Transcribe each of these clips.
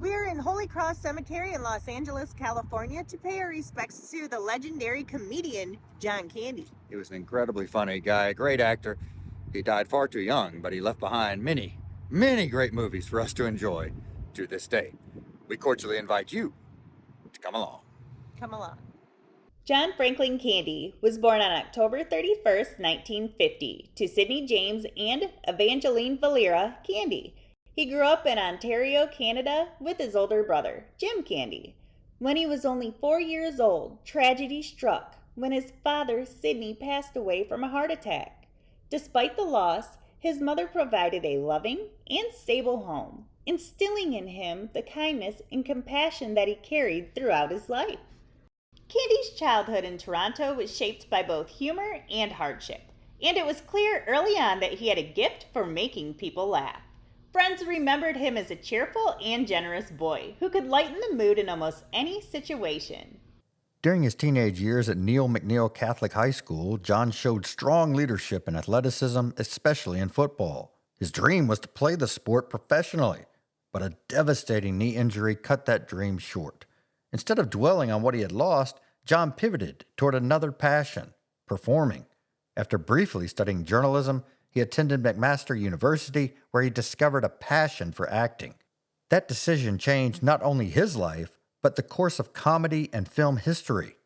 We are in Holy Cross Cemetery in Los Angeles, California to pay our respects to the legendary comedian John Candy. He was an incredibly funny guy, a great actor. He died far too young, but he left behind many, many great movies for us to enjoy to this day. We cordially invite you to come along. Come along. John Franklin Candy was born on October 31st, 1950, to Sidney James and Evangeline Valera Candy. He grew up in Ontario, Canada, with his older brother, Jim Candy. When he was only 4 years old, tragedy struck when his father, Sidney, passed away from a heart attack. Despite the loss, his mother provided a loving and stable home, instilling in him the kindness and compassion that he carried throughout his life. Candy's childhood in Toronto was shaped by both humor and hardship, and it was clear early on that he had a gift for making people laugh. Friends remembered him as a cheerful and generous boy who could lighten the mood in almost any situation. During his teenage years at Neil McNeil Catholic High School, John showed strong leadership and athleticism, especially in football. His dream was to play the sport professionally, but a devastating knee injury cut that dream short. Instead of dwelling on what he had lost, John pivoted toward another passion, performing. After briefly studying journalism, he attended McMaster University, where he discovered a passion for acting. That decision changed not only his life, but the course of comedy and film history.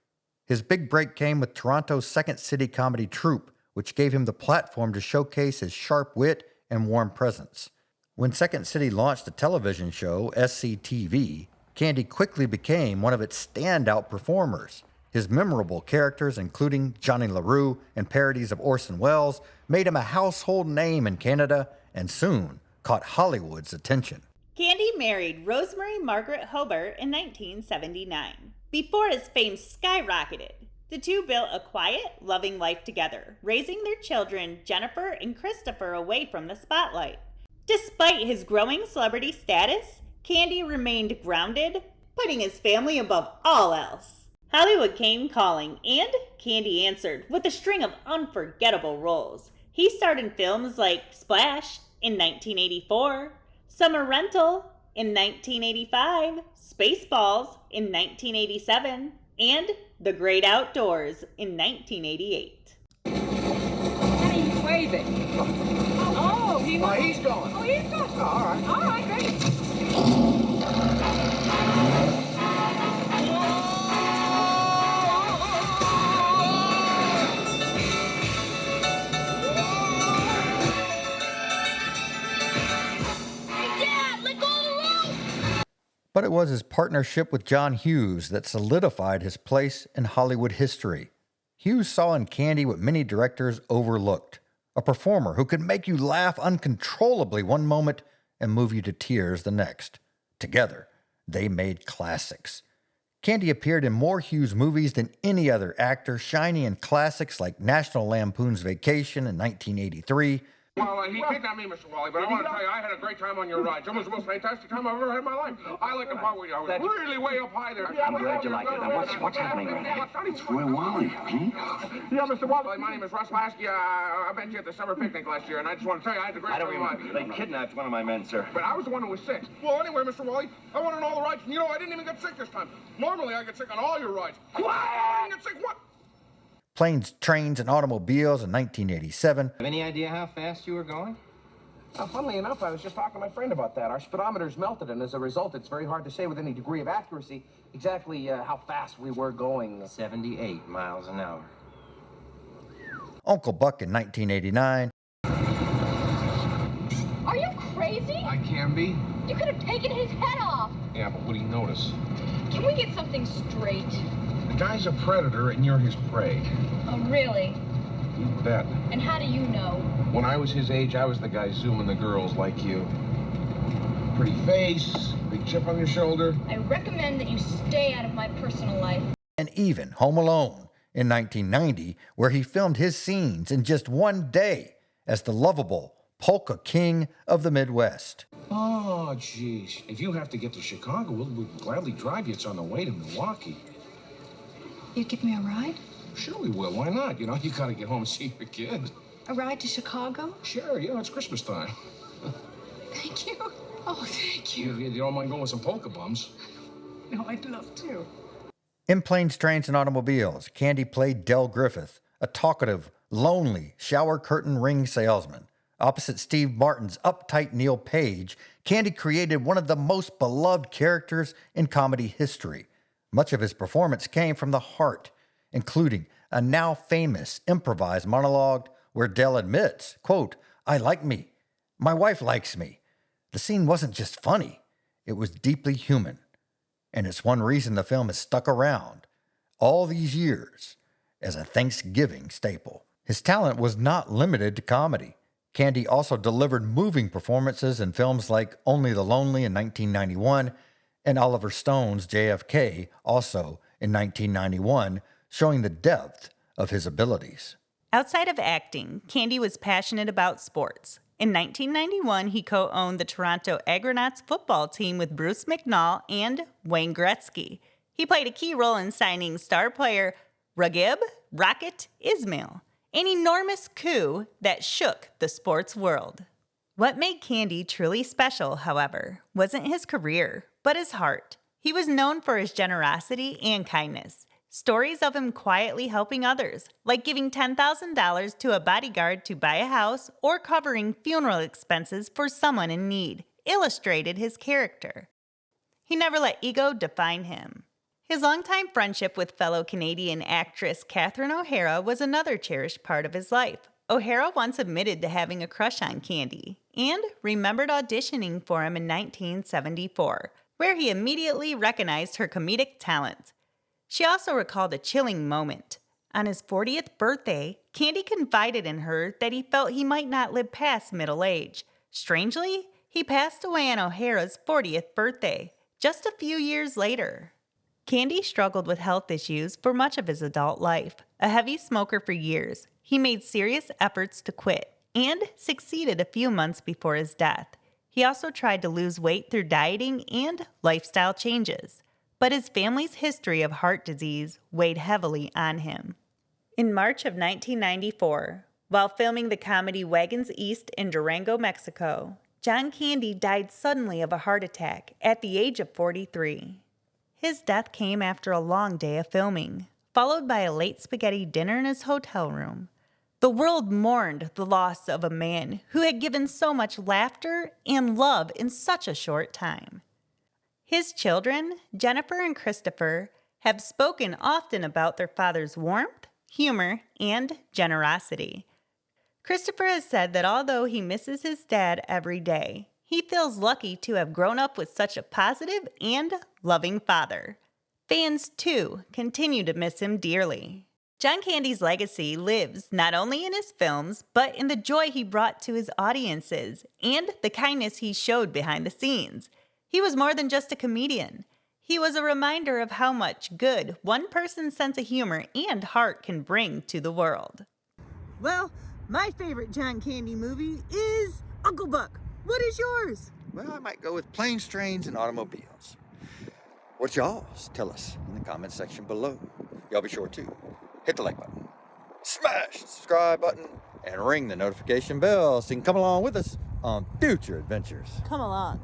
His big break came with Toronto's Second City comedy troupe, which gave him the platform to showcase his sharp wit and warm presence. When Second City launched a television show, SCTV, Candy quickly became one of its standout performers. His memorable characters, including Johnny LaRue and parodies of Orson Welles, made him a household name in Canada and soon caught Hollywood's attention. Candy married Rosemary Margaret Hobart in 1979. Before his fame skyrocketed, the two built a quiet, loving life together, raising their children, Jennifer and Christopher, away from the spotlight. Despite his growing celebrity status, Candy remained grounded, putting his family above all else. Hollywood came calling, and Candy answered with a string of unforgettable roles. He starred in films like Splash in 1984, Summer Rental in 1985, Spaceballs in 1987, and The Great Outdoors in 1988. He's waving. Oh, he's going. Oh, he's going. Oh, all right. All right, great. But it was his partnership with John Hughes that solidified his place in Hollywood history. Hughes saw in Candy what many directors overlooked, a performer who could make you laugh uncontrollably one moment and move you to tears the next. Together, they made classics. Candy appeared in more Hughes movies than any other actor, shining in classics like National Lampoon's Vacation in 1983, Well, he kidnapped me, Mr. Wally, but I want to tell you, I had a great time on your ride. It was the most fantastic time I've ever had in my life. I like the part where I was really way up high there. I'm glad you like it. Now, what's happening right now? Where Wally? Yeah, Mr. Wally, my name is Russ Lasky. I met you at the summer picnic last year, and I just want to tell you, I had a great time of my life. They kidnapped one of my men, sir. But I was the one who was sick. Well, anyway, Mr. Wally, I went on all the rides, and you know, I didn't even get sick this time. Normally, I get sick on all your rides. I didn't get sick, what? Planes, Trains, and Automobiles in 1987, Have any idea how fast you were going? Funnily enough, I was just talking to my friend about that. Our speedometer's melted, and as a result, it's very hard to say with any degree of accuracy exactly how fast we were going. 78 miles an hour. Uncle Buck in 1989, Are you crazy? I can be. You could have taken his head off. Yeah, but what do you notice? Can we get something straight? The guy's a predator, and you're his prey. Oh, really? You bet. And how do you know? When I was his age, I was the guy zooming the girls like you. Pretty face, big chip on your shoulder. I recommend that you stay out of my personal life. and even Home Alone in 1990, where he filmed his scenes in just one day as the lovable polka king of the Midwest. Oh, geez. If you have to get to Chicago, we'll gladly drive you. It's on the way to Milwaukee. You give me a ride? Sure we will. Why not? You know, you gotta get home and see your kid. A ride to Chicago? Sure, it's Christmas time. Thank you. Oh, thank you. You don't mind going with some polka bums? No, I'd love to. In Planes, Trains, and Automobiles, Candy played Del Griffith, a talkative, lonely shower curtain ring salesman. Opposite Steve Martin's uptight Neil Page, Candy created one of the most beloved characters in comedy history. Much of his performance came from the heart, including a now famous improvised monologue where Del admits, quote, "I like me. My wife likes me." The scene wasn't just funny, it was deeply human. And it's one reason the film has stuck around all these years as a Thanksgiving staple. His talent was not limited to comedy. Candy also delivered moving performances in films like Only the Lonely in 1991 and Oliver Stone's JFK, also in 1991, showing the depth of his abilities. Outside of acting, Candy was passionate about sports. In 1991, he co-owned the Toronto Argonauts football team with Bruce McNall and Wayne Gretzky. He played a key role in signing star player Ragib Rocket Ismail, an enormous coup that shook the sports world. What made Candy truly special, however, wasn't his career, but his heart. He was known for his generosity and kindness. Stories of him quietly helping others, like giving $10,000 to a bodyguard to buy a house or covering funeral expenses for someone in need, illustrated his character. He never let ego define him. His longtime friendship with fellow Canadian actress Catherine O'Hara was another cherished part of his life. O'Hara once admitted to having a crush on Candy and remembered auditioning for him in 1974, where he immediately recognized her comedic talent. She also recalled a chilling moment. On his 40th birthday, Candy confided in her that he felt he might not live past middle age. Strangely, he passed away on O'Hara's 40th birthday, just a few years later. Candy struggled with health issues for much of his adult life. A heavy smoker for years, he made serious efforts to quit and succeeded a few months before his death. He also tried to lose weight through dieting and lifestyle changes, but his family's history of heart disease weighed heavily on him. In March of 1994, while filming the comedy Wagons East in Durango, Mexico, John Candy died suddenly of a heart attack at the age of 43. His death came after a long day of filming, followed by a late spaghetti dinner in his hotel room. The world mourned the loss of a man who had given so much laughter and love in such a short time. His children, Jennifer and Christopher, have spoken often about their father's warmth, humor, and generosity. Christopher has said that although he misses his dad every day, he feels lucky to have grown up with such a positive and loving father. Fans, too, continue to miss him dearly. John Candy's legacy lives not only in his films, but in the joy he brought to his audiences and the kindness he showed behind the scenes. He was more than just a comedian. He was a reminder of how much good one person's sense of humor and heart can bring to the world. Well, my favorite John Candy movie is Uncle Buck. What is yours? Well, I might go with Planes, Trains, and Automobiles. What's y'all's? Tell us in the comment section below. Y'all be sure to hit the like button, smash the subscribe button, and ring the notification bell so you can come along with us on future adventures. Come along.